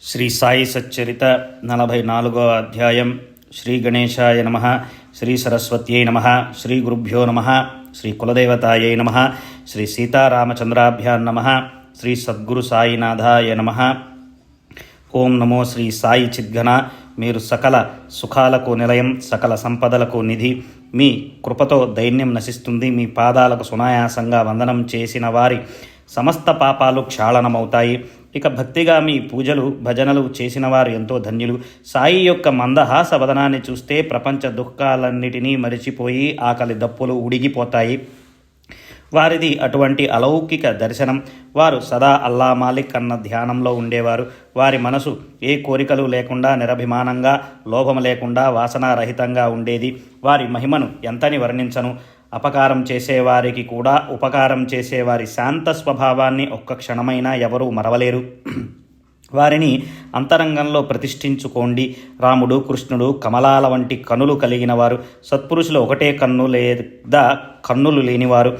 శ్రీ సాయి సచ్చరిత 44వ అధ్యాయం. శ్రీ గణేశాయ నమ, శ్రీ సరస్వత్యై నమ, శ్రీ గురుభ్యో నమ, శ్రీ కులదేవతాయై నమ, శ్రీ సీతారామచంద్రాభ్యాం నమ, శ్రీ సద్గురు సాయినాథాయ నమ. ఓం నమో శ్రీ సాయి చిద్ఘన. మీరు సకల సుఖాలకు నిలయం, సకల సంపదలకు నిధి. మీ కృపతో దైన్యం నశిస్తుంది. మీ పాదాలకు సునాయాసంగా వందనం చేసిన వారి సమస్త పాపాలు క్షాళనమవుతాయి. ఇక భక్తిగా మీ పూజలు భజనలు చేసిన వారు ఎంతో ధన్యులు. సాయి యొక్క మందహాస వదనాన్ని చూస్తే ప్రపంచ దుఃఖాలన్నిటినీ మరిచిపోయి ఆకలి దప్పులు ఉడిగిపోతాయి. వారిది అటువంటి అలౌకిక దర్శనం. వారు సదా అల్లా మాలిక్ అన్న ధ్యానంలో ఉండేవారు. వారి మనసు ఏ కోరికలు లేకుండా నిరభిమానంగా, లోభం లేకుండా, వాసనారహితంగా ఉండేది. వారి మహిమను ఎంతని వర్ణించను. అపకారం చేసేవారికి కూడా ఉపకారం చేసేవారి శాంత స్వభావాన్ని ఒక్క క్షణమైనా ఎవరూ మరవలేరు. వారిని అంతరంగంలో ప్రతిష్ఠించుకోండి. రాముడు, కృష్ణుడు కమలాల వంటి కన్నులు కలిగిన వారు. సత్పురుషులు ఒకటే కన్ను లేదా కన్నులు లేనివారు.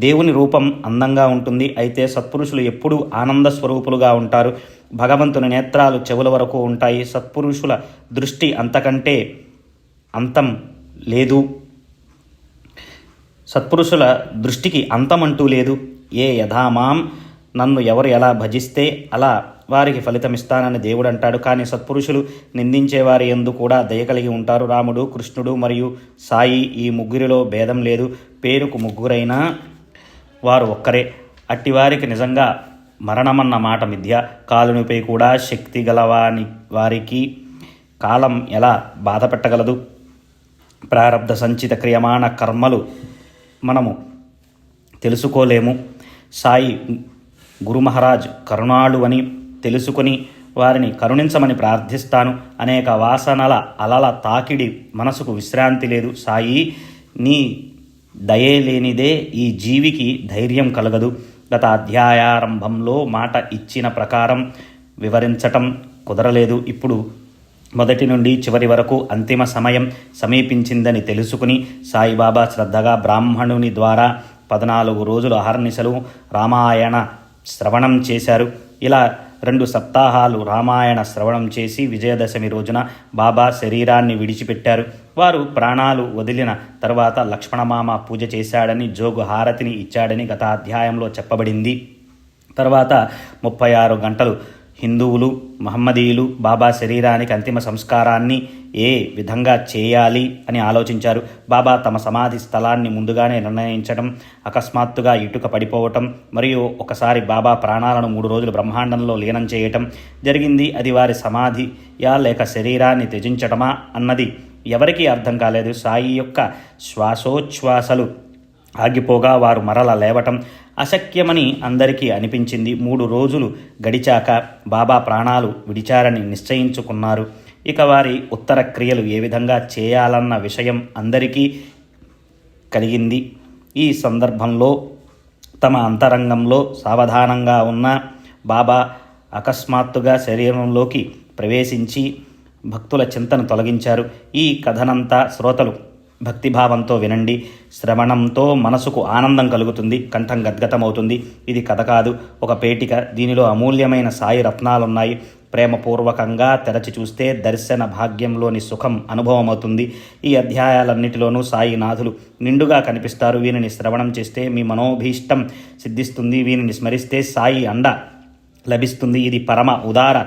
దేవుని రూపం అందంగా ఉంటుంది. అయితే సత్పురుషులు ఎప్పుడూ ఆనంద స్వరూపులుగా ఉంటారు. భగవంతుని నేత్రాలు చెవుల వరకు ఉంటాయి. సత్పురుషుల దృష్టి అంతకంటే అంతం లేదు. సత్పురుషుల దృష్టికి అంతమంటూ లేదు. ఏ యథామాం, నన్ను ఎవరు ఎలా భజిస్తే అలా వారికి ఫలితమిస్తానని దేవుడు అంటాడు. కానీ సత్పురుషులు నిందించేవారి యందు కూడా దయ కలిగి ఉంటారు. రాముడు, కృష్ణుడు మరియు సాయి, ఈ ముగ్గురిలో భేదం లేదు. పేరుకు ముగ్గురైనా వారు ఒక్కరే. అట్టివారికి నిజంగా మరణమన్న మాట మిథ్య. కాలునిపై కూడా శక్తి గలవాని వారికి కాలం ఎలా బాధ పెట్టగలదు? ప్రారబ్ధ సంచిత క్రియమాణ కర్మలు మనము తెలుసుకోలేము. సాయి గురు మహారాజ్ కరుణాళు అని తెలుసుకొని వారిని కరుణించమని ప్రార్థిస్తాను. అనేక వాసనల అలల తాకిడి మనసుకు విశ్రాంతి లేదు. సాయి, నీ దయే లేనిదే ఈ జీవికి ధైర్యం కలగదు. గత అధ్యాయారంభంలో మాట ఇచ్చిన ప్రకారం వివరించటం కుదరలేదు. ఇప్పుడు మొదటి నుండి చివరి వరకు అంతిమ సమయం సమీపించిందని తెలుసుకుని సాయిబాబా శ్రద్ధగా బ్రాహ్మణుని ద్వారా 14 రోజులు అహర్నిశలు రామాయణ శ్రవణం చేశారు. ఇలా 2 సప్తాహాలు రామాయణ శ్రవణం చేసి విజయదశమి రోజున బాబా శరీరాన్ని విడిచిపెట్టారు. వారు ప్రాణాలు వదిలిన తర్వాత లక్ష్మణమామ పూజ చేశాడని, జోగు హారతిని ఇచ్చాడని గత అధ్యాయంలో చెప్పబడింది. తర్వాత 36 గంటలు హిందువులు, మహమ్మదీయులు బాబా శరీరానికి అంతిమ సంస్కారాన్ని ఏ విధంగా చేయాలి అని ఆలోచించారు. బాబా తమ సమాధి స్థలాన్ని ముందుగానే నిర్ణయించడం, అకస్మాత్తుగా ఇటుక పడిపోవటం, మరియు ఒకసారి బాబా ప్రాణాలను 3 రోజులు బ్రహ్మాండంలో లీనం చేయటం జరిగింది. అది వారి సమాధియా లేక శరీరాన్ని త్యజించటమా అన్నది ఎవరికీ అర్థం కాలేదు. సాయి యొక్క శ్వాసోచ్ఛ్వాసలు ఆగిపోగా వారు మరల లేవటం అశక్యమని అందరికీ అనిపించింది. 3 రోజులు గడిచాక బాబా ప్రాణాలు విడిచారని నిశ్చయించుకున్నారు. ఇక వారి ఉత్తర క్రియలు ఏ విధంగా చేయాలన్న విషయం అందరికీ కలిగింది. ఈ సందర్భంలో తమ అంతరంగంలో సావధానంగా ఉన్న బాబా అకస్మాత్తుగా శరీరంలోకి ప్రవేశించి భక్తుల చింతను తొలగించారు. ఈ కథనంతా శ్రోతలు భక్తిభావంతో వినండి. శ్రవణంతో మనసుకు ఆనందం కలుగుతుంది, కంఠం గద్గతమవుతుంది. ఇది కథ కాదు, ఒక పేటిక. దీనిలో అమూల్యమైన సాయి రత్నాలున్నాయి. ప్రేమపూర్వకంగా తెరచి చూస్తే దర్శన భాగ్యంలోని సుఖం అనుభవమవుతుంది. ఈ అధ్యాయాలన్నిటిలోనూ సాయినాథులు నిండుగా కనిపిస్తారు. వీనిని శ్రవణం చేస్తే మీ మనోభీష్టం సిద్ధిస్తుంది. వీనిని స్మరిస్తే సాయి అండ లభిస్తుంది. ఇది పరమ ఉదార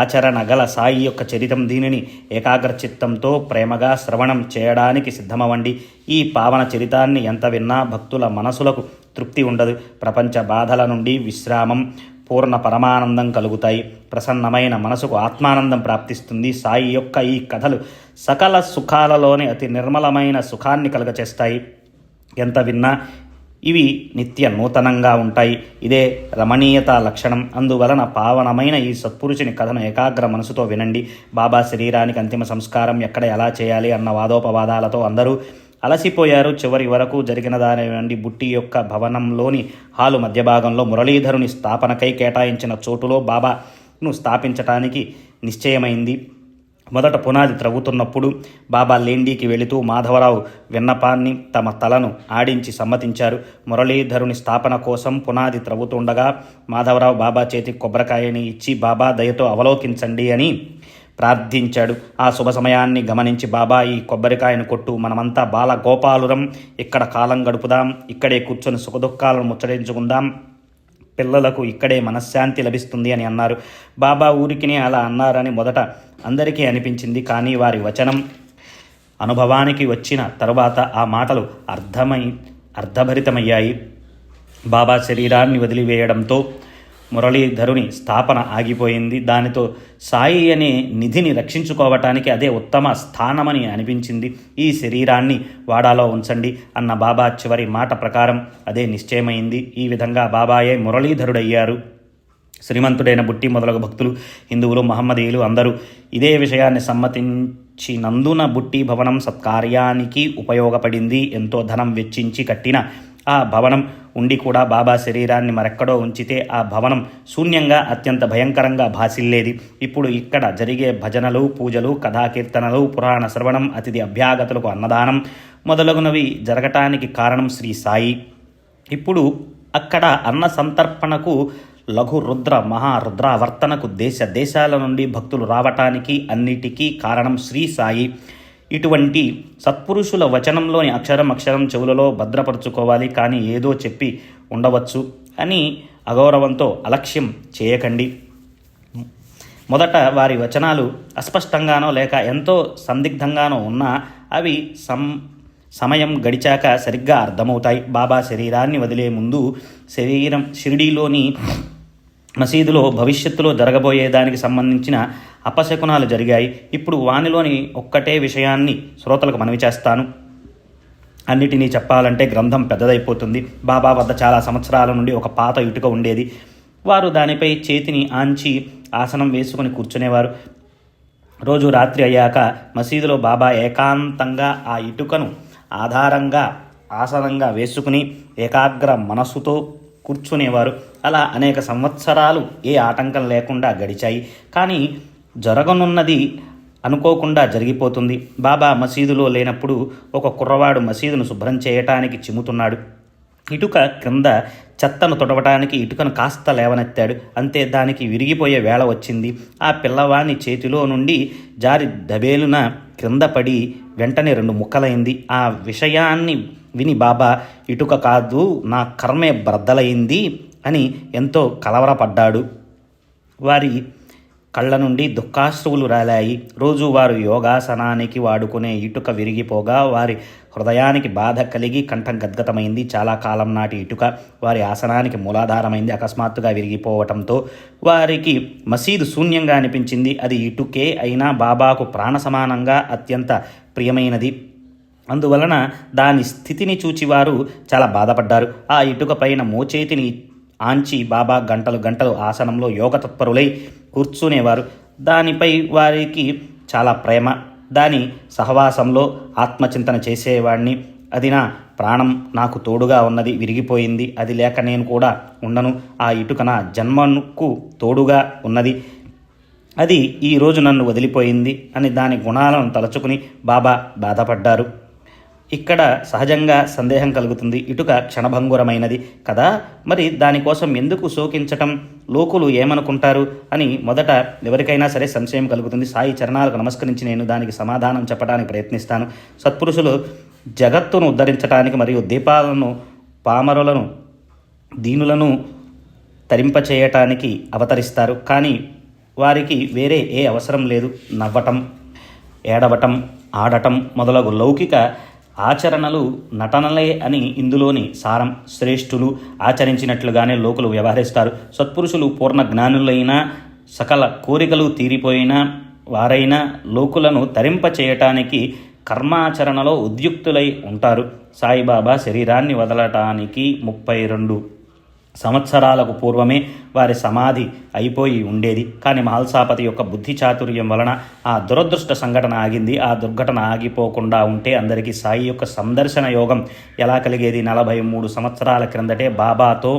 ఆచరణ గల సాయి యొక్క చరితం. దీనిని ఏకాగ్రచిత్తంతో ప్రేమగా శ్రవణం చేయడానికి సిద్ధమవ్వండి. ఈ పావన చరితాన్ని ఎంత విన్నా భక్తుల మనసులకు తృప్తి ఉండదు. ప్రపంచ బాధల నుండి విశ్రామం, పూర్ణ పరమానందం కలుగుతాయి. ప్రసన్నమైన మనసుకు ఆత్మానందం ప్రాప్తిస్తుంది. సాయి యొక్క ఈ కథలు సకల సుఖాలలోనే అతి నిర్మలమైన సుఖాన్ని కలుగచేస్తాయి. ఎంత విన్నా ఇవి నిత్య నూతనంగా ఉంటాయి. ఇదే రమణీయత లక్షణం. అందువలన పావనమైన ఈ సత్పురుషుని కథను ఏకాగ్ర మనసుతో వినండి. బాబా శరీరానికి అంతిమ సంస్కారం ఎక్కడ ఎలా చేయాలి అన్న వాదోపవాదాలతో అందరూ అలసిపోయారు. చివరి వరకు జరిగిన దాని నుండి బుట్టి యొక్క భవనంలోని హాలు మధ్య భాగంలో మురళీధరుని స్థాపనకై కేటాయించిన చోటులో బాబాను స్థాపించటానికి నిశ్చయమైంది. మొదట పునాది త్రవ్వుతున్నప్పుడు బాబా లేండికి వెళుతూ మాధవరావు విన్నపాన్ని తమ తలను ఆడించి సమ్మతించారు. మురళీధరుని స్థాపన కోసం పునాది త్రవ్వుతుండగా మాధవరావు బాబా చేతికి కొబ్బరికాయని ఇచ్చి బాబా దయతో అవలోకించండి అని ప్రార్థించాడు. ఆ శుభ సమయాన్ని గమనించి బాబా, ఈ కొబ్బరికాయను కొట్టు, మనమంతా బాల గోపాలురం, ఇక్కడ కాలం గడుపుదాం, ఇక్కడే కూర్చొని సుఖదుఖాలను ముచ్చరించుకుందాం, పిల్లలకు ఇక్కడే మనశ్శాంతి లభిస్తుంది అని అన్నారు. బాబా ఊరికినే అలా అన్నారని మొదట అందరికీ అనిపించింది. కానీ వారి వచనం అనుభవానికి వచ్చిన తరువాత ఆ మాటలు అర్థభరితమయ్యాయి. బాబా శరీరాన్ని వదిలివేయడంతో మురళీధరుని స్థాపన ఆగిపోయింది. దానితో సాయి అనే నిధిని రక్షించుకోవటానికి అదే ఉత్తమ స్థానమని అనిపించింది. ఈ శరీరాన్ని వాడాలో ఉంచండి అన్న బాబా చివరి మాట ప్రకారం అదే నిశ్చయమైంది. ఈ విధంగా బాబాయే మురళీధరుడయ్యారు. శ్రీమంతుడైన బుట్టి మొదలగు భక్తులు, హిందువులు, మహమ్మదీయులు అందరూ ఇదే విషయాన్ని సమ్మతించినందున బుట్టి భవనం సత్కార్యానికి ఉపయోగపడింది. ఎంతో ధనం వెచ్చించి కట్టిన ఆ భవనం ఉండి కూడా బాబా శరీరాన్ని మరెక్కడో ఉంచితే ఆ భవనం శూన్యంగా అత్యంత భయంకరంగా భాసిల్లేది. ఇప్పుడు ఇక్కడ జరిగే భజనలు, పూజలు, కథాకీర్తనలు, పురాణ శ్రవణం, అతిథి అభ్యాగతులకు అన్నదానం మొదలగునవి జరగటానికి కారణం శ్రీ సాయి. ఇప్పుడు అక్కడ అన్న సంతర్పణకు, లఘు రుద్ర మహారుద్రావర్తనకు దేశ దేశాల నుండి భక్తులు రావటానికి అన్నిటికీ కారణం శ్రీ సాయి. ఇటువంటి సత్పురుషుల వచనంలోని అక్షరం అక్షరం చెవులలో భద్రపరుచుకోవాలి. కానీ ఏదో చెప్పి ఉండవచ్చు అని అగౌరవంతో అలక్ష్యం చేయకండి. మొదట వారి వచనాలు అస్పష్టంగానో లేక ఎంతో సందిగ్ధంగానో ఉన్నా అవి సమయం గడిచాక సరిగ్గా అర్థమవుతాయి. బాబా శరీరాన్ని వదిలే ముందు షిరిడీలోని మసీదులో భవిష్యత్తులో జరగబోయేదానికి సంబంధించిన అపశకునాలు జరిగాయి. ఇప్పుడు వానిలోని ఒక్కటే విషయాన్ని శ్రోతలకు మనవి చేస్తాను. అన్నిటినీ చెప్పాలంటే గ్రంథం పెద్దదైపోతుంది. బాబా వద్ద చాలా సంవత్సరాల నుండి ఒక పాత ఇటుక ఉండేది. వారు దానిపై చేతిని ఆంచి ఆసనం వేసుకుని కూర్చునేవారు. రోజు రాత్రి అయ్యాక మసీదులో బాబా ఏకాంతంగా ఆ ఇటుకను ఆధారంగా ఆసనంగా వేసుకుని ఏకాగ్ర మనస్సుతో కూర్చునేవారు. అలా అనేక సంవత్సరాలు ఏ ఆటంకం లేకుండా గడిచాయి. కానీ జరగనున్నది అనుకోకుండా జరిగిపోతుంది. బాబా మసీదులో లేనప్పుడు ఒక కుర్రవాడు మసీదును శుభ్రం చేయటానికి చిమ్ముతున్నాడు. ఇటుక క్రింద చెత్తను తొడవటానికి ఇటుకను కాస్త లేవనెత్తాడు. అంతే, దానికి విరిగిపోయే వేళ వచ్చింది. ఆ పిల్లవాని చేతిలో నుండి జారి దబేలున క్రింద పడి వెంటనే 2 ముక్కలైంది. ఆ విషయాన్ని విని బాబా, ఇటుక కాదు, నా కర్మే బ్రద్దలైంది అని ఎంతో కలవరపడ్డాడు. వారి కళ్ళ నుండి దుఃఖాశ్రువులు రాలాయి. రోజు వారు యోగాసనానికి వాడుకునే ఇటుక విరిగిపోగా వారి హృదయానికి బాధ కలిగి కంఠం గద్గతమైంది. చాలా కాలం నాటి ఇటుక వారి ఆసనానికి మూలాధారమైంది. అకస్మాత్తుగా విరిగిపోవటంతో వారికి మసీదు శూన్యంగా అనిపించింది. అది ఇటుకే అయినా బాబాకు ప్రాణ సమానంగా అత్యంత ప్రియమైనది. అందువలన దాని స్థితిని చూచి వారు చాలా బాధపడ్డారు. ఆ ఇటుక పైన మోచేతిని ఆంచి బాబా గంటలు గంటలు ఆసనంలో యోగతత్పరులై కూర్చునేవారు. దానిపై వారికి చాలా ప్రేమ. దాని సహవాసంలో ఆత్మచింతన చేసేవాడిని. అది నా ప్రాణం, నాకు తోడుగా ఉన్నది, విరిగిపోయింది, అది లేక నేను కూడా ఉండను. ఆ ఇటుక నా జన్మకు తోడుగా ఉన్నది, అది ఈరోజు నన్ను వదిలిపోయింది అని దాని గుణాలను తలుచుకుని బాబా బాధపడ్డారు. ఇక్కడ సహజంగా సందేహం కలుగుతుంది. ఇటుక క్షణభంగురమైనది కదా, మరి దానికోసం ఎందుకు శోకించటం, లోకులు ఏమనుకుంటారు అని మొదట ఎవరికైనా సరే సంశయం కలుగుతుంది. సాయి చరణాలకు నమస్కరించి నేను దానికి సమాధానం చెప్పడానికి ప్రయత్నిస్తాను. సత్పురుషులు జగత్తును ఉద్ధరించడానికి మరియు దీపాలను, పామరులను, దీనులను తరింపచేయటానికి అవతరిస్తారు. కానీ వారికి వేరే ఏ అవసరం లేదు. నవ్వటం, ఏడవటం, ఆడటం మొదలగు లౌకిక ఆచరణలు నటనలే అని ఇందులోని సారం. శ్రేష్ఠులు ఆచరించినట్లుగానే లోకులు వ్యవహరిస్తారు. సత్పురుషులు పూర్ణ జ్ఞానులైన, సకల కోరికలు తీరిపోయిన వారైనా లోకులను తరింపచేయటానికి కర్మాచరణలో ఉద్యుక్తులై ఉంటారు. సాయిబాబా శరీరాన్ని వదలటానికి 32 సంవత్సరాలకు పూర్వమే వారి సమాధి అయిపోయి ఉండేది. కానీ మహల్సాపతి యొక్క బుద్ధి చాతుర్యం వలన ఆ దురదృష్ట సంఘటన ఆగింది. ఆ దుర్ఘటన ఆగిపోకుండా ఉంటే అందరికీ సాయి యొక్క సందర్శన యోగం ఎలా కలిగేది? 43 సంవత్సరాల క్రిందటే బాబాతో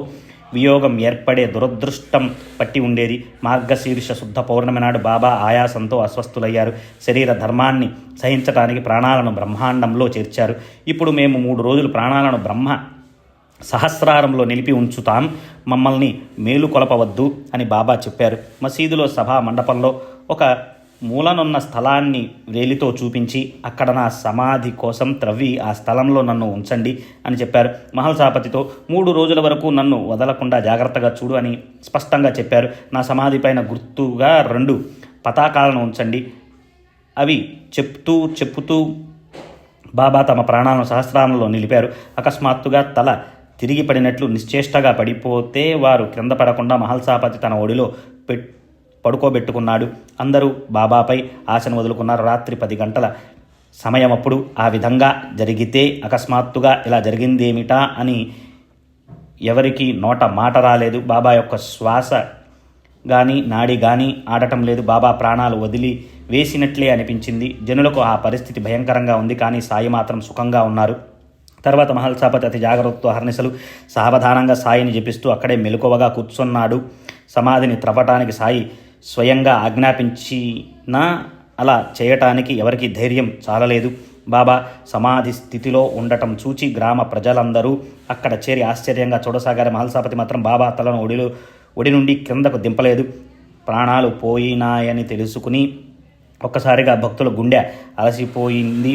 వియోగం ఏర్పడే దురదృష్టం పట్టి ఉండేది. మార్గశీర్ష శుద్ధ పౌర్ణమి నాడు బాబా ఆయాసంతో అస్వస్థులయ్యారు. శరీర ధర్మాన్ని సహించటానికి ప్రాణాలను బ్రహ్మాండంలో చేర్చారు. ఇప్పుడు మేము 3 రోజులు ప్రాణాలను బ్రహ్మ సహస్రారంలో నిలిపి ఉంచుతాం, మమ్మల్ని మేలుకొలపవద్దు అని బాబా చెప్పారు. మసీదులో సభా మండపంలో ఒక మూలనున్న స్థలాన్ని వేలితో చూపించి అక్కడ నా సమాధి కోసం త్రవ్వి ఆ స్థలంలో నన్ను ఉంచండి అని చెప్పారు. మహల్సాపతితో 3 రోజుల వరకు నన్ను వదలకుండా జాగ్రత్తగా చూడు అని స్పష్టంగా చెప్పారు. నా సమాధి పైన గుర్తుగా 2 పతాకాలను ఉంచండి. అవి చెప్పుతూ బాబా తమ ప్రాణాలను సహస్రారంలో నిలిపారు. అకస్మాత్తుగా తల తిరిగి పడినట్లు నిశ్చేష్టగా పడిపోతే వారు క్రింద పడకుండా మహల్సాపతి తన ఒడిలో పడుకోబెట్టుకున్నాడు. అందరూ బాబాపై ఆశను వదులుకున్నారు. రాత్రి 10 గంటల సమయం అప్పుడు ఆ విధంగా జరిగితే అకస్మాత్తుగా ఇలా జరిగిందేమిటా అని ఎవరికి నోట మాట రాలేదు. బాబా యొక్క శ్వాస కానీ నాడి కానీ ఆడటం లేదు. బాబా ప్రాణాలు వదిలి వేసినట్లే అనిపించింది. జనులకు ఆ పరిస్థితి భయంకరంగా ఉంది. కానీ సాయి మాత్రం సుఖంగా ఉన్నారు. తర్వాత మహల్సాపతి అతి జాగ్రత్తతో అహర్నిశలు సావధానంగా సాయిని జపిస్తూ అక్కడే మెలకువగా కూర్చున్నాడు. సమాధిని త్రవ్వటానికి సాయి స్వయంగా ఆజ్ఞాపించినా అలా చేయటానికి ఎవరికి ధైర్యం చాలలేదు. బాబా సమాధి స్థితిలో ఉండటం చూచి గ్రామ ప్రజలందరూ అక్కడ చేరి ఆశ్చర్యంగా చూడసాగారు. మహల్సాపతి మాత్రం బాబా తలను ఒడి నుండి క్రిందకు దింపలేదు. ప్రాణాలు పోయినాయని తెలుసుకుని ఒక్కసారిగా భక్తుల గుండె అలసిపోయింది.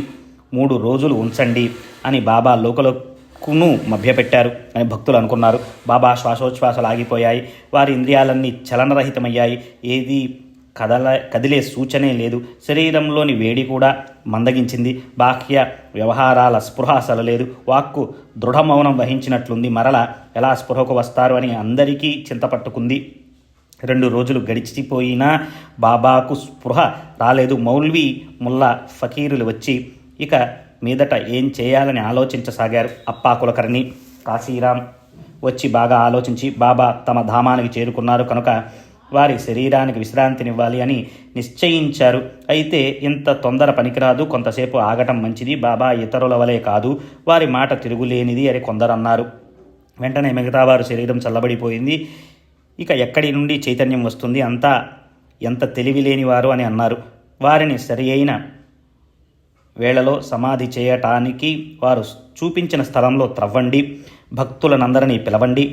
3 రోజులు ఉంచండి అని బాబా లోకలకును మభ్యపెట్టారు అని భక్తులు అనుకున్నారు. బాబా శ్వాసోచ్ఛ్వాసాలు ఆగిపోయాయి. వారి ఇంద్రియాలన్నీ చలనరహితమయ్యాయి. ఏది కదిలే సూచనే లేదు. శరీరంలోని వేడి కూడా మందగించింది. బాహ్య వ్యవహారాల స్పృహ అసలు లేదు. వాక్కు దృఢమౌనం వహించినట్లుంది. మరల ఎలా స్పృహకు వస్తారు అని అందరికీ చింతపట్టుకుంది. 2 రోజులు గడిచిపోయినా బాబాకు స్పృహ రాలేదు. మౌల్వీ, ముల్లా, ఫకీరులు వచ్చి ఇక మీదట ఏం చేయాలని ఆలోచించసాగారు. అప్పా కులకర్ణి, కాశీరాం వచ్చి బాగా ఆలోచించి బాబా తమ ధామానికి చేరుకున్నారు కనుక వారి శరీరానికి విశ్రాంతినివ్వాలి అని నిశ్చయించారు. అయితే ఇంత తొందర పనికిరాదు, కొంతసేపు ఆగటం మంచిది. బాబా ఇతరుల వలె కాదు, వారి మాట తిరుగులేనిది అని కొందరు అన్నారు. వెంటనే మిగతా వారు శరీరం చల్లబడిపోయింది, ఇక ఎక్కడి నుండి చైతన్యం వస్తుంది, అంతా ఎంత తెలివిలేని వారు అని అన్నారు. వారిని సరి అయిన వేళలో సమాధి చేయటానికి వారు చూపించిన స్థలంలో త్రవ్వండి, భక్తులనందరినీ పిలవండి,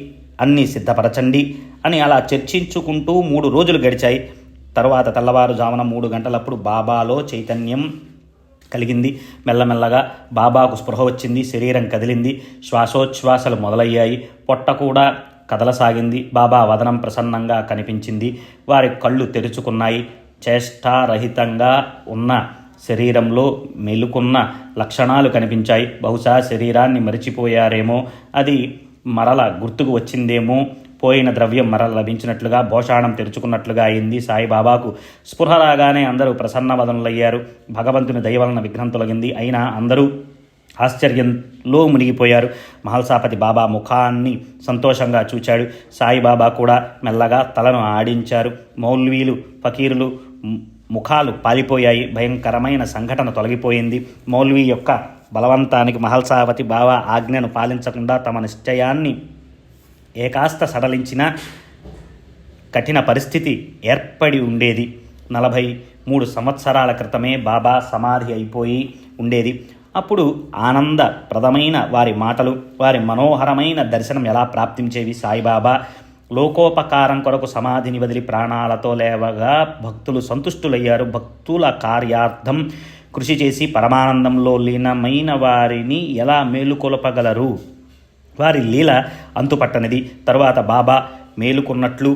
అన్నీ సిద్ధపరచండి అని అలా చర్చించుకుంటూ 3 రోజులు గడిచాయి. తరువాత తెల్లవారుజామున 3 గంటలప్పుడు బాబాలో చైతన్యం కలిగింది. మెల్లమెల్లగా బాబాకు స్పృహ వచ్చింది. శరీరం కదిలింది. శ్వాసోచ్ఛ్వాసాలు మొదలయ్యాయి. పొట్ట కూడా కదలసాగింది. బాబా వదనం ప్రసన్నంగా కనిపించింది. వారి కళ్ళు తెరుచుకున్నాయి. చేష్టారహితంగా ఉన్న శరీరంలో మెలుకున్న లక్షణాలు కనిపించాయి. బహుశా శరీరాన్ని మరిచిపోయారేమో, అది మరల గుర్తుకు వచ్చిందేమో, పోయిన ద్రవ్యం మరల లభించినట్లుగా భోషాణం తెరుచుకున్నట్లుగా అయింది. సాయిబాబాకు స్పృహ రాగానే అందరూ ప్రసన్నవదనులయ్యారు. భగవంతుని దయ వలన విఘ్నం తొలగింది. అయినా అందరూ ఆశ్చర్యంలో మునిగిపోయారు. మహల్సాపతి బాబా ముఖాన్ని సంతోషంగా చూచాడు. సాయిబాబా కూడా మెల్లగా తలను ఆడించారు. మౌల్వీలు, ఫకీరులు ముఖాలు పాలిపోయాయి. భయంకరమైన సంఘటన తొలగిపోయింది. మౌల్వీ యొక్క బలవంతానికి మహల్సాపతి బాబా ఆజ్ఞను పాలించకుండా తమ నిశ్చయాన్ని ఏకాస్త సడలించిన కఠిన పరిస్థితి ఏర్పడి ఉండేది. 43 సంవత్సరాల క్రితమే బాబా సమాధి అయిపోయి ఉండేది. అప్పుడు ఆనందప్రదమైన వారి మాటలు, వారి మనోహరమైన దర్శనం ఎలా ప్రాప్తించేవి? సాయిబాబా లోకోపకారం కొరకు సమాధిని వదిలి ప్రాణాలతో లేవగా భక్తులు సంతుష్టులయ్యారు. భక్తుల కార్యార్థం కృషి చేసి పరమానందంలో లీనమైన వారిని ఎలా మేలుకొలపగలరు? వారి లీల అంతుపట్టనిది. తరువాత బాబా మేలుకున్నట్లు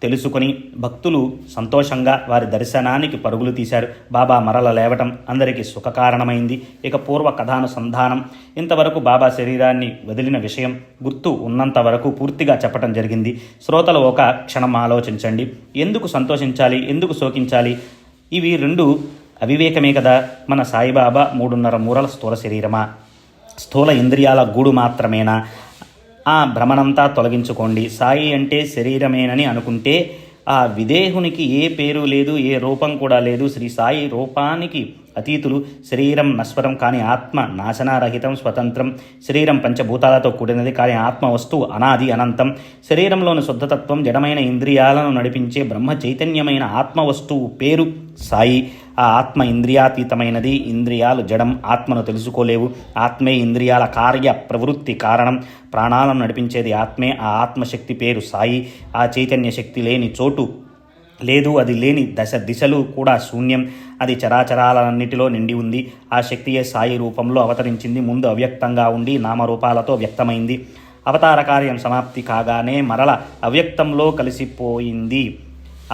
తెలుసుకుని భక్తులు సంతోషంగా వారి దర్శనానికి పరుగులు తీశారు. బాబా మరల లేవటం అందరికీ సుఖకారణమైంది. ఇక పూర్వ కథానుసంధానం. ఇంతవరకు బాబా శరీరాన్ని వదిలిన విషయం గుర్తు ఉన్నంత వరకు పూర్తిగా చెప్పటం జరిగింది. శ్రోతలు ఒక క్షణం ఆలోచించండి. ఎందుకు సంతోషించాలి, ఎందుకు శోకించాలి? ఇవి 2 అవివేకమే కదా. మన సాయిబాబా 3.5 మూరల స్థూల శరీరమా? స్థూల ఇంద్రియాల గూడు మాత్రమేనా? ఆ భ్రమణంతా తొలగించుకోండి. సాయి అంటే శరీరమేనని అనుకుంటే ఆ విదేహునికి ఏ పేరు లేదు, ఏ రూపం కూడా లేదు. శ్రీ సాయి రూపానికి అతీతులు. శరీరం నశ్వరం కానీ ఆత్మ నాశనారహితం, స్వతంత్రం. శరీరం పంచభూతాలతో కూడినది కానీ ఆత్మ వస్తువు అనాది అనంతం. శరీరంలోని శుద్ధతత్వం, జడమైన ఇంద్రియాలను నడిపించే బ్రహ్మ చైతన్యమైన ఆత్మ వస్తువు పేరు సాయి. ఆ ఆత్మ ఇంద్రియాతీతమైనది. ఇంద్రియాలు జడం, ఆత్మను తెలుసుకోలేవు. ఆత్మే ఇంద్రియాల కార్య ప్రవృత్తి కారణం. ప్రాణాలను నడిపించేది ఆత్మే. ఆ ఆత్మశక్తి పేరు సాయి. ఆ చైతన్య శక్తి లేని చోటు లేదు, అది లేని దిశలు కూడా శూన్యం. అది చరాచరాలన్నిటిలో నిండి ఉంది. ఆ శక్తియే సాయి రూపంలో అవతరించింది. ముందు అవ్యక్తంగా ఉండి నామరూపాలతో వ్యక్తమైంది. అవతార కార్యం సమాప్తి కాగానే మరల అవ్యక్తంలో కలిసిపోయింది.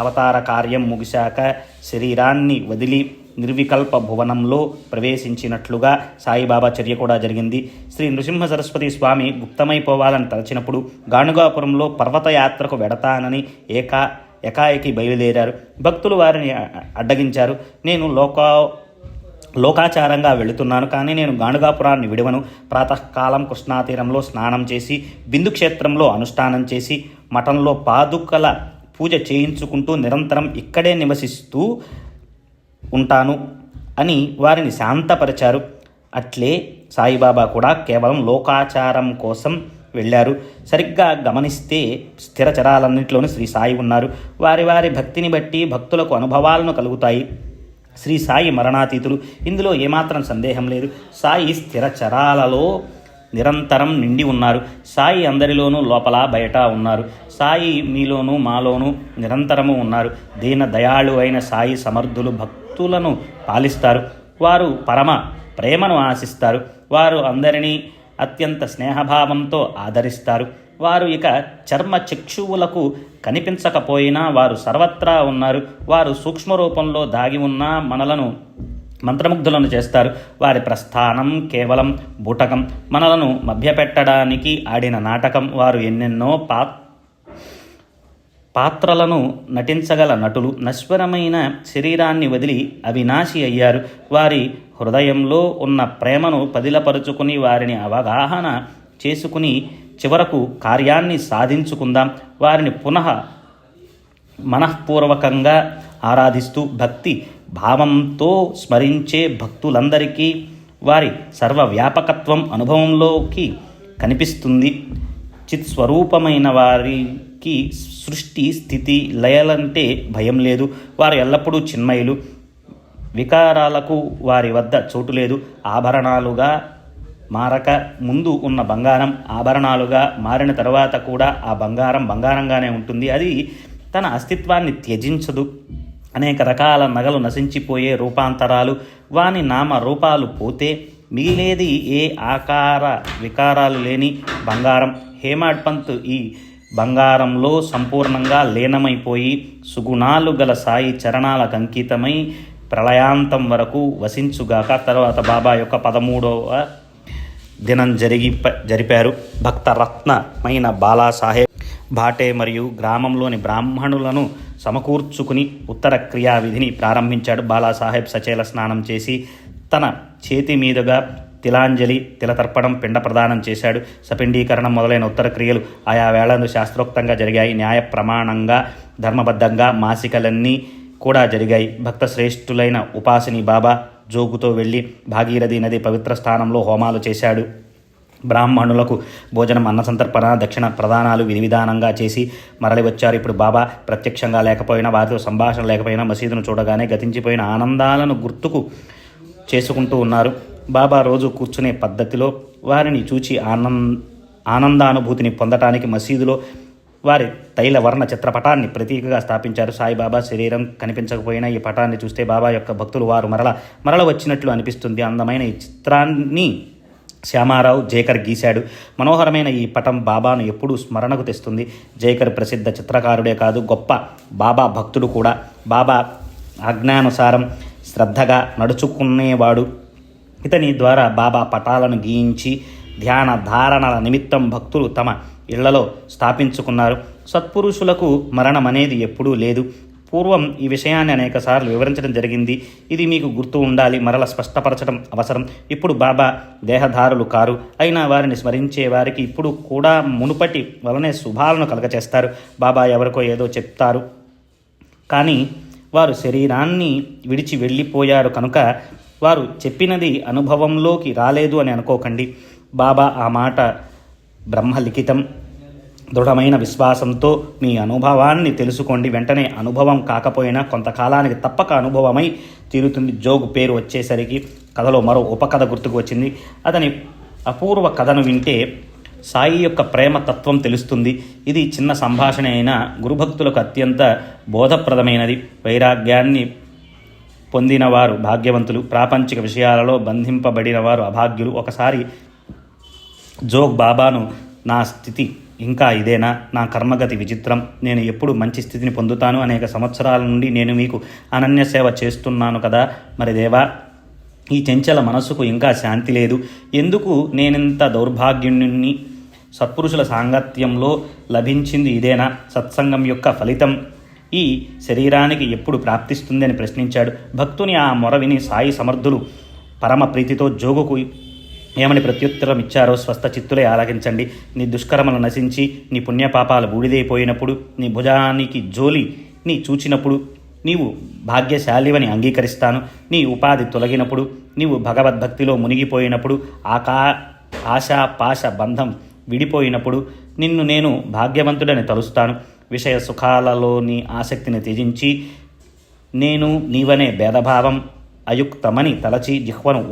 అవతార కార్యం ముగిశాక శరీరాన్ని వదిలి నిర్వికల్ప భువనంలో ప్రవేశించినట్లుగా సాయిబాబా చర్య కూడా జరిగింది. శ్రీ నృసింహ సరస్వతి స్వామి గుప్తమైపోవాలని తలచినప్పుడు గాణుగాపురంలో పర్వతయాత్రకు వెడతానని ఏకాఏకి బయలుదేరారు. భక్తులు వారిని అడ్డగించారు. నేను లోకాచారంగా వెళుతున్నాను, కానీ నేను గాణుగాపురాన్ని విడవను. ప్రాతకాలం కృష్ణాతీరంలో స్నానం చేసి, బిందు క్షేత్రంలో అనుష్ఠానం చేసి, మఠంలో పాదుకల పూజ చేయించుకుంటూ నిరంతరం ఇక్కడే నివసిస్తూ ఉంటాను అని వారిని శాంతపరిచారు. అట్లే సాయిబాబా కూడా కేవలం లోకాచారం కోసం వెళ్ళారు. సరిగ్గా గమనిస్తే స్థిరచరాలన్నింటిలోనూ శ్రీ సాయి ఉన్నారు. వారి వారి భక్తిని బట్టి భక్తులకు అనుభవాలను కలుగుతాయి. శ్రీ సాయి మరణాతీతులు, ఇందులో ఏమాత్రం సందేహం లేదు. సాయి స్థిరచరాలలో నిరంతరం నిండి ఉన్నారు. సాయి అందరిలోనూ లోపల బయట ఉన్నారు. సాయి మీలోనూ మాలోనూ నిరంతరము ఉన్నారు. దీన దయాళు అయిన సాయి సమర్థులు భక్తులను పాలిస్తారు. వారు పరమ ప్రేమను ఆశిస్తారు. వారు అందరినీ అత్యంత స్నేహభావంతో ఆదరిస్తారు. వారు ఇక చర్మ చక్షువులకు కనిపించకపోయినా వారు సర్వత్రా ఉన్నారు. వారు సూక్ష్మ రూపంలో దాగి ఉన్న మనలను మంత్రముగ్ధులను చేస్తారు. వారి ప్రస్థానం కేవలం బూటకం, మనలను మభ్యపెట్టడానికి ఆడిన నాటకం. వారు ఎన్నెన్నో పాత్రలను నటించగల నటులు. నశ్వరమైన శరీరాన్ని వదిలి అవినాశి అయ్యారు. వారి హృదయంలో ఉన్న ప్రేమను పదిలపరుచుకుని వారిని అవగాహన చేసుకుని చివరకు కార్యాన్ని సాధించుకుందాం. వారిని మనఃపూర్వకంగా ఆరాధిస్తూ భక్తి భావంతో స్మరించే భక్తులందరికీ వారి సర్వవ్యాపకత్వం అనుభవంలోకి కనిపిస్తుంది. చిత్స్వరూపమైన వారికి సృష్టి స్థితి లయలంటే భయం లేదు. వారు ఎల్లప్పుడూ చిన్మయులు. వికారాలకు వారి వద్ద చోటు లేదు. ఆభరణాలుగా మారక ముందు ఉన్న బంగారం ఆభరణాలుగా మారిన తర్వాత కూడా ఆ బంగారం బంగారంగానే ఉంటుంది. అది తన అస్తిత్వాన్ని త్యజించదు. అనేక రకాల నగలు నశించిపోయే రూపాంతరాలు, వాని నామ రూపాలు పోతే మిగిలేది ఏ ఆకార వికారాలు లేని బంగారం. హేమాడ్ పంత్ ఈ బంగారంలో సంపూర్ణంగా లీనమైపోయి సుగుణాలు గల సాయి చరణాలకు అంకితమై ప్రళయాంతం వరకు వసించుగాక. తర్వాత బాబా యొక్క 13వ దినం జరిపారు. భక్తరత్నమైన బాలాసాహెబ్ భాటే మరియు గ్రామంలోని బ్రాహ్మణులను సమకూర్చుకుని ఉత్తర క్రియావిధిని ప్రారంభించాడు. బాలాసాహెబ్ సచేల స్నానం చేసి తన చేతి మీదుగా తిలాంజలి, తిలతర్పణం, పిండ ప్రదానం చేశాడు. సపిండీకరణం మొదలైన ఉత్తర క్రియలు ఆయా వేళను శాస్త్రోక్తంగా జరిగాయి. న్యాయ ప్రమాణంగా ధర్మబద్ధంగా మాసికలన్నీ కూడా జరిగాయి. భక్త శ్రేష్ఠులైన ఉపాసిని బాబా జోగుతో వెళ్ళి భాగీరథి నది పవిత్ర స్థానంలో హోమాలు చేశాడు. బ్రాహ్మణులకు భోజనం, అన్న సంతర్పణ, దక్షిణ ప్రదానాలు విధివిధానంగా చేసి మరలి వచ్చారు. ఇప్పుడు బాబా ప్రత్యక్షంగా లేకపోయినా, వారితో సంభాషణ లేకపోయినా మసీదును చూడగానే గతించిపోయిన ఆనందాలను గుర్తుకు చేసుకుంటూ ఉన్నారు. బాబా రోజు కూర్చునే పద్ధతిలో వారిని చూచి ఆనందానుభూతిని పొందటానికి మసీదులో వారి తైలవర్ణ చిత్రపటాన్ని ప్రతీకగా స్థాపించారు. సాయిబాబా శరీరం కనిపించకపోయినా ఈ పటాన్ని చూస్తే బాబా యొక్క భక్తులు వారు మరల వచ్చినట్లు అనిపిస్తుంది. అందమైన ఈ చిత్రాన్ని శ్యామారావు జేకర్ గీశాడు. మనోహరమైన ఈ పటం బాబాను ఎప్పుడూ స్మరణకు తెస్తుంది. జేకర్ ప్రసిద్ధ చిత్రకారుడే కాదు, గొప్ప బాబా భక్తుడు కూడా. బాబా ఆజ్ఞానుసారం శ్రద్ధగా నడుచుకునేవాడు. ఇతని ద్వారా బాబా పటాలను గీయించి ధ్యాన ధారణల నిమిత్తం భక్తులు తమ ఇళ్లలో స్థాపించుకున్నారు. సత్పురుషులకు మరణం అనేది ఎప్పుడూ లేదు. పూర్వం ఈ విషయాన్ని అనేకసార్లు వివరించడం జరిగింది. ఇది మీకు గుర్తు ఉండాలి, మరల స్పష్టపరచడం అవసరం. ఇప్పుడు బాబా దేహధారులు కారు, అయినా వారిని స్మరించే వారికి ఇప్పుడు కూడా మునుపటి వలనే శుభాలను కలగచేస్తారు. బాబా ఎవరికో ఏదో చెప్తారు, కానీ వారు శరీరాన్ని విడిచి వెళ్ళిపోయారు కనుక వారు చెప్పినది అనుభవంలోకి రాలేదు అని అనుకోకండి. బాబా ఆ మాట బ్రహ్మలిఖితం. దృఢమైన విశ్వాసంతో మీ అనుభవాన్ని తెలుసుకోండి. వెంటనే అనుభవం కాకపోయినా కొంతకాలానికి తప్పక అనుభవమై తీరుతుంది. జోగు పేరు వచ్చేసరికి కథలో మరో ఉపకథ గుర్తుకు వచ్చింది. అతని అపూర్వ కథను వింటే సాయి యొక్క ప్రేమ తత్వం తెలుస్తుంది. ఇది చిన్న సంభాషణ అయినా గురుభక్తులకు అత్యంత బోధప్రదమైనది. వైరాగ్యాన్ని పొందినవారు భాగ్యవంతులు, ప్రాపంచిక విషయాలలో బంధింపబడిన వారు అభాగ్యులు. ఒకసారి జోగ్ బాబాను, నా స్థితి ఇంకా ఇదేనా? నా కర్మగతి విచిత్రం. నేను ఎప్పుడు మంచి స్థితిని పొందుతాను? అనేక సంవత్సరాల నుండి నేను మీకు అనన్య సేవ చేస్తున్నాను కదా, మరి దేవా, ఈ చెంచల మనస్సుకు ఇంకా శాంతి లేదు. ఎందుకు నేనింత దౌర్భాగ్యుణ్ణి? సత్పురుషుల సాంగత్యంలో లభించింది ఇదేనా? సత్సంగం యొక్క ఫలితం ఈ శరీరానికి ఎప్పుడు ప్రాప్తిస్తుంది అని ప్రశ్నించాడు. భక్తుని ఆ మొర విని సాయి సమర్థులు పరమ ప్రీతితో జోగుకు ఏమని ప్రత్యుత్తరం ఇచ్చారో స్వస్థ చిత్తులే ఆలకించండి. నీ దుష్కర్మలు నశించి నీ పుణ్యపాపాలు బూడిదైపోయినప్పుడు, నీ భుజానికి జోలిని చూచినప్పుడు నీవు భాగ్యశాలివని అంగీకరిస్తాను. నీ ఉపాధి తొలగినప్పుడు, నీవు భగవద్భక్తిలో మునిగిపోయినప్పుడు, ఆశా పాశ బంధం విడిపోయినప్పుడు నిన్ను నేను భాగ్యవంతుడని తలుస్తాను. విషయ సుఖాలలో నీ ఆసక్తిని త్యజించి నేను నీవనే భేదభావం అయుక్తమని తలచి జిహ్వను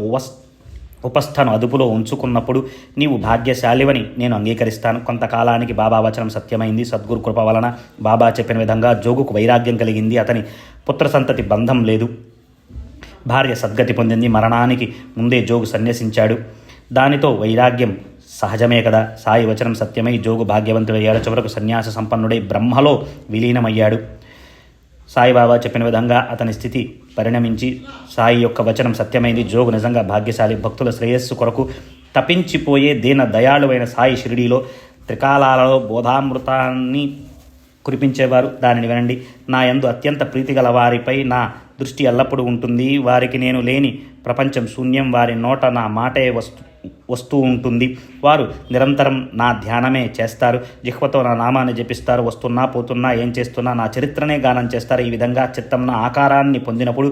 ఉపస్థను అదుపులో ఉంచుకున్నప్పుడు నీవు భాగ్యశాలివని నేను అంగీకరిస్తాను. కొంతకాలానికి బాబా వచనం సత్యమైంది. సద్గురు కృప వలన బాబా చెప్పిన విధంగా జోగుకు వైరాగ్యం కలిగింది. అతని పుత్ర సంతతి బంధం లేదు. భార్య సద్గతి పొందింది. మరణానికి ముందే జోగు సన్యసించాడు. దానితో వైరాగ్యం సహజమే కదా. సాయి వచనం సత్యమై జోగు భాగ్యవంతుడయ్యాడు. చివరకు సన్యాస సంపన్నుడై బ్రహ్మలో విలీనమయ్యాడు. సాయిబాబా చెప్పిన విధంగా అతని స్థితి పరిణమించి సాయి యొక్క వచనం సత్యమైంది. జోగు నిజంగా భాగ్యశాలి. భక్తుల శ్రేయస్సు కొరకు తపించిపోయే దీన దయాళువైన సాయి షిరిడీలో త్రికాలాలలో బోధామృతాన్ని కురిపించేవారు. దానిని వినండి. నా యందు అత్యంత ప్రీతి గల వారిపై నా దృష్టి ఎల్లప్పుడూ ఉంటుంది. వారికి నేను లేని ప్రపంచం శూన్యం. వారి నోట నా మాటే వస్తూ ఉంటుంది. వారు నిరంతరం నా ధ్యానమే చేస్తారు. జిహ్వతో నా నామాన్ని జపిస్తారు. వస్తున్నా పోతున్నా ఏం చేస్తున్నా నా చరిత్రనే గానం చేస్తారు. ఈ విధంగా చిత్తం నా ఆకారాన్ని పొందినప్పుడు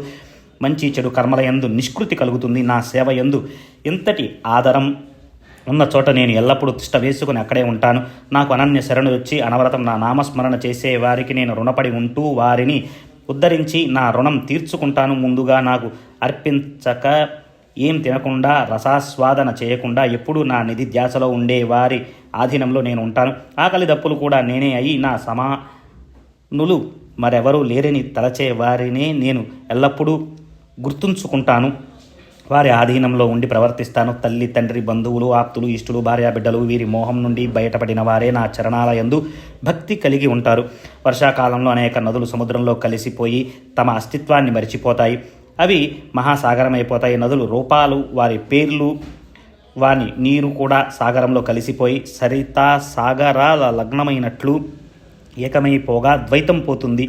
మంచి చెడు కర్మల యందు నిష్కృతి కలుగుతుంది. నా సేవ యందు ఇంతటి ఆదరం ఉన్న చోట నేను ఎల్లప్పుడూ తిష్ట వేసుకుని అక్కడే ఉంటాను. నాకు అనన్య శరణు వచ్చి అనవరతం నా నామస్మరణ చేసే వారికి నేను రుణపడి ఉంటూ వారిని ఉద్ధరించి నా రుణం తీర్చుకుంటాను. ముందుగా నాకు అర్పించక ఏం తినకుండా రసాస్వాదన చేయకుండా ఎప్పుడూ నా నిధి ధ్యాసలో ఉండే వారి ఆధీనంలో నేను ఉంటాను. ఆకలి దప్పులు కూడా నేనే అయి నా సమానులు మరెవరూ లేరని తలచే వారినే నేను ఎల్లప్పుడూ గుర్తుంచుకుంటాను. వారి ఆధీనంలో ఉండి ప్రవర్తిస్తాను. తల్లి, తండ్రి, బంధువులు, ఆప్తులు, ఇష్టులు, భార్యాబిడ్డలు వీరి మోహం నుండి బయటపడిన వారే నా చరణాల యందు భక్తి కలిగి ఉంటారు. వర్షాకాలంలో అనేక నదులు సముద్రంలో కలిసిపోయి తమ అస్తిత్వాన్ని మరిచిపోతాయి. అవి మహాసాగరమైపోతాయి. నదులు రూపాలు, వారి పేర్లు, వాని నీరు కూడా సాగరంలో కలిసిపోయి సరితా సాగరాల లగ్నమైనట్లు ఏకమైపోగా ద్వైతం పోతుంది.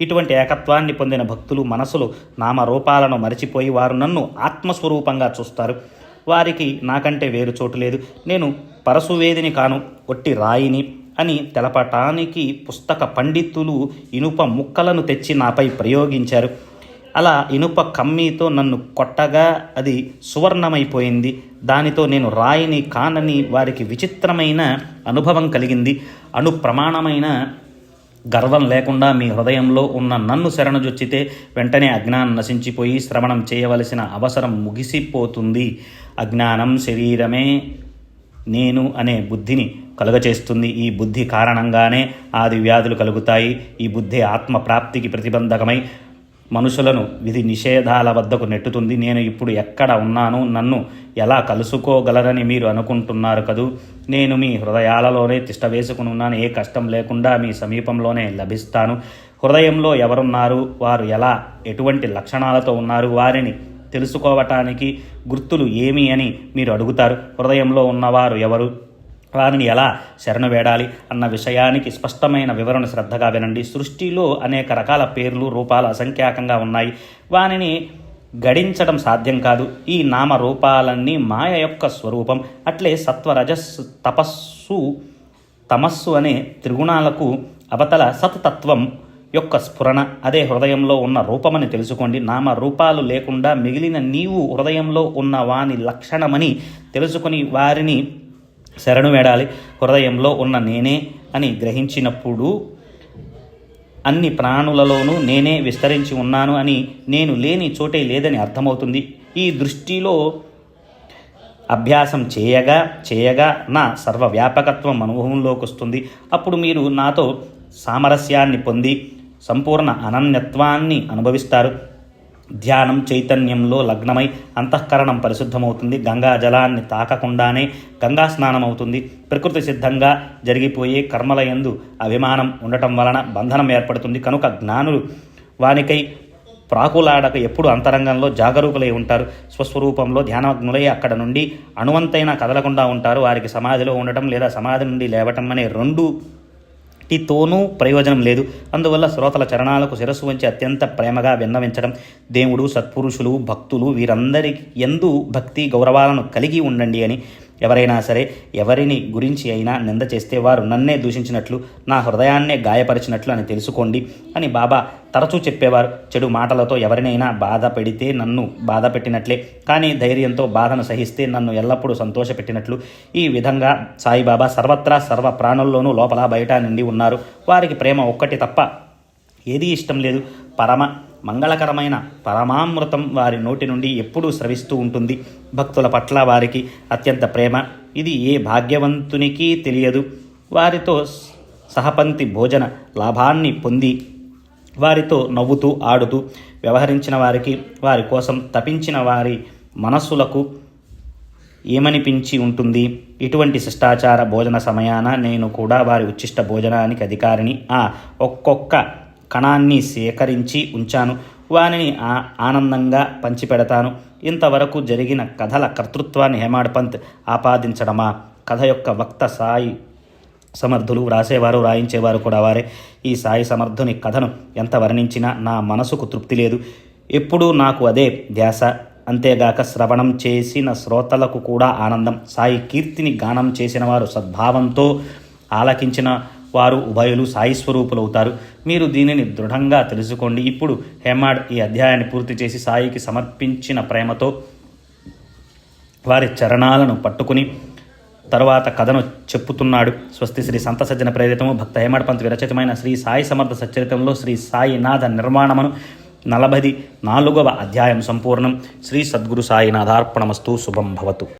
ఇటువంటి ఏకత్వాన్ని పొందిన భక్తులు మనసులో నామరూపాలను మరిచిపోయి వారు నన్ను ఆత్మస్వరూపంగా చూస్తారు. వారికి నాకంటే వేరు చోటు లేదు. నేను పరశువేదిని కాను, ఒట్టి రాయిని అని తెలపటానికి పుస్తక పండితులు ఇనుప ముక్కలను తెచ్చి నాపై ప్రయోగించారు. అలా ఇనుప కమ్మీతో నన్ను కొట్టగా అది సువర్ణమైపోయింది. దానితో నేను రాయిని కానని వారికి విచిత్రమైన అనుభవం కలిగింది. ప్రమాణమైన గర్వం లేకుండా మీ హృదయంలో ఉన్న నన్ను శరణుజొచ్చితే వెంటనే అజ్ఞానం నశించిపోయి శ్రవణం చేయవలసిన అవసరం ముగిసిపోతుంది. అజ్ఞానం శరీరమే నేను అనే బుద్ధిని కలుగచేస్తుంది. ఈ బుద్ధి కారణంగానే ఆది వ్యాధులు కలుగుతాయి. ఈ బుద్ధి ఆత్మప్రాప్తికి ప్రతిబంధకమై మనుషులను విధి నిషేధాల వద్దకు నెట్టుతుంది. నేను ఇప్పుడు ఎక్కడ ఉన్నాను, నన్ను ఎలా కలుసుకోగలరని మీరు అనుకుంటున్నారు కదూ. నేను మీ హృదయాలలోనే తిష్ట వేసుకుని ఉన్నాను. ఏ కష్టం లేకుండా మీ సమీపంలోనే లభిస్తాను. హృదయంలో ఎవరున్నారు, వారు ఎలా, ఎటువంటి లక్షణాలతో ఉన్నారు, వారిని తెలుసుకోవటానికి గుర్తులు ఏమి అని మీరు అడుగుతారు. హృదయంలో ఉన్నవారు ఎవరు, వారిని ఎలా శరణు వేడాలి అన్న విషయానికి స్పష్టమైన వివరణ శ్రద్ధగా వినండి. సృష్టిలో అనేక రకాల పేర్లు, రూపాలు అసంఖ్యాకంగా ఉన్నాయి. వానిని గడించడం సాధ్యం కాదు. ఈ నామరూపాలన్నీ మాయ యొక్క స్వరూపం. అట్లే సత్వరజస్ తపస్సు తమస్సు అనే త్రిగుణాలకు అవతల సత్తత్వం యొక్క స్ఫురణ అదే హృదయంలో ఉన్న రూపమని తెలుసుకోండి. నామ రూపాలు లేకుండా మిగిలిన నీవు హృదయంలో ఉన్న వాని లక్షణమని తెలుసుకొని వారిని శరణు వేడాలి. హృదయంలో ఉన్న నేనే అని గ్రహించినప్పుడు అన్ని ప్రాణులలోనూ నేనే విస్తరించి ఉన్నాను అని, నేను లేని చోటే లేదని అర్థమవుతుంది. ఈ దృష్టిలో అభ్యాసం చేయగా నా సర్వవ్యాపకత్వం అనుభవంలోకి వస్తుంది. అప్పుడు మీరు నాతో సామరస్యాన్ని పొంది సంపూర్ణ అనన్యత్వాన్ని అనుభవిస్తారు. ధ్యానం చైతన్యంలో లగ్నమై అంతఃకరణం పరిశుద్ధమవుతుంది. గంగా జలాన్ని తాకకుండానే గంగా స్నానం అవుతుంది. ప్రకృతి సిద్ధంగా జరిగిపోయే కర్మలయందు అభిమానం ఉండటం వలన బంధనం ఏర్పడుతుంది. కనుక జ్ఞానులు వానికై ప్రాకులాడక ఎప్పుడు అంతరంగంలో జాగరూకులై ఉంటారు. స్వస్వరూపంలో ధ్యానమగ్నులై అక్కడ నుండి అణువంతైనా కదలకుండా ఉంటారు. వారికి సమాధిలో ఉండటం లేదా సమాధి నుండి లేవటం అనే రెండుటితోనూ ప్రయోజనం లేదు. అందువల్ల శ్రోతల చరణాలకు శిరస్సు వంచి అత్యంత ప్రేమగా విన్నవించడం, దేవుడు, సత్పురుషులు, భక్తులు వీరందరి యందు భక్తి గౌరవాలను కలిగి ఉండండి అని. ఎవరైనా సరే ఎవరిని గురించి అయినా నింద చేస్తే వారు నన్నే దూషించినట్లు, నా హృదయాన్నే గాయపరిచినట్లు అని తెలుసుకోండి అని బాబా తరచూ చెప్పేవారు. చెడు మాటలతో ఎవరినైనా బాధ పెడితే నన్ను బాధ పెట్టినట్లే, కానీ ధైర్యంతో బాధను సహిస్తే నన్ను ఎల్లప్పుడూ సంతోషపెట్టినట్లు. ఈ విధంగా సాయిబాబా సర్వత్రా సర్వ ప్రాణుల్లోనూ లోపల బయట నిండి ఉన్నారు. వారికి ప్రేమ ఒక్కటి తప్ప ఏదీ ఇష్టం లేదు. పరమ మంగళకరమైన పరమామృతం వారి నోటి నుండి ఎప్పుడూ స్రవిస్తూ ఉంటుంది. భక్తుల పట్ల వారికి అత్యంత ప్రేమ. ఇది ఏ భాగ్యవంతునికి తెలియదు. వారితో సహపంక్తి భోజన లాభాన్ని పొంది వారితో నవ్వుతూ ఆడుతూ వ్యవహరించిన వారికి, వారి కోసం తపించిన వారి మనస్సులకు ఏమనిపించి ఉంటుంది? ఇటువంటి శిష్టాచార భోజన సమయాన నేను కూడా వారి ఉచ్చిష్ట భోజనానికి అధికారిని. ఒక్కొక్క కణాన్ని సేకరించి ఉంచాను. వానిని ఆనందంగా పంచిపెడతాను. ఇంతవరకు జరిగిన కథల కర్తృత్వాన్ని హేమాడ్ పంత్ ఆపాదించడమా? కథ యొక్క వక్త సాయి సమర్థులు, వ్రాసేవారు రాయించేవారు కూడా వారే. ఈ సాయి సమర్థుని కథను ఎంత వర్ణించినా నా మనసుకు తృప్తి లేదు. ఎప్పుడూ నాకు అదే ధ్యాస. అంతేగాక శ్రవణం చేసిన శ్రోతలకు కూడా ఆనందం. సాయి కీర్తిని గానం చేసిన వారు సద్భావంతో ఆలకించిన వారు ఉభయులు సాయి స్వరూపులవుతారు. మీరు దీనిని దృఢంగా తెలుసుకోండి. ఇప్పుడు హేమాడ్ ఈ అధ్యాయాన్ని పూర్తి చేసి సాయికి సమర్పించిన ప్రేమతో వారి చరణాలను పట్టుకుని తరువాత కథను చెప్పుతున్నాడు. స్వస్తి శ్రీ సంత సజ్జన ప్రేరితము భక్త హేమాడ్ పంత్ విరచితమైన శ్రీ సాయి సమర్థ సచ్చరితంలో శ్రీ సాయినాథ నిర్మాణమును 44వ అధ్యాయం సంపూర్ణం. శ్రీ సద్గురు సాయినాథార్పణమస్తు. శుభం భవతు.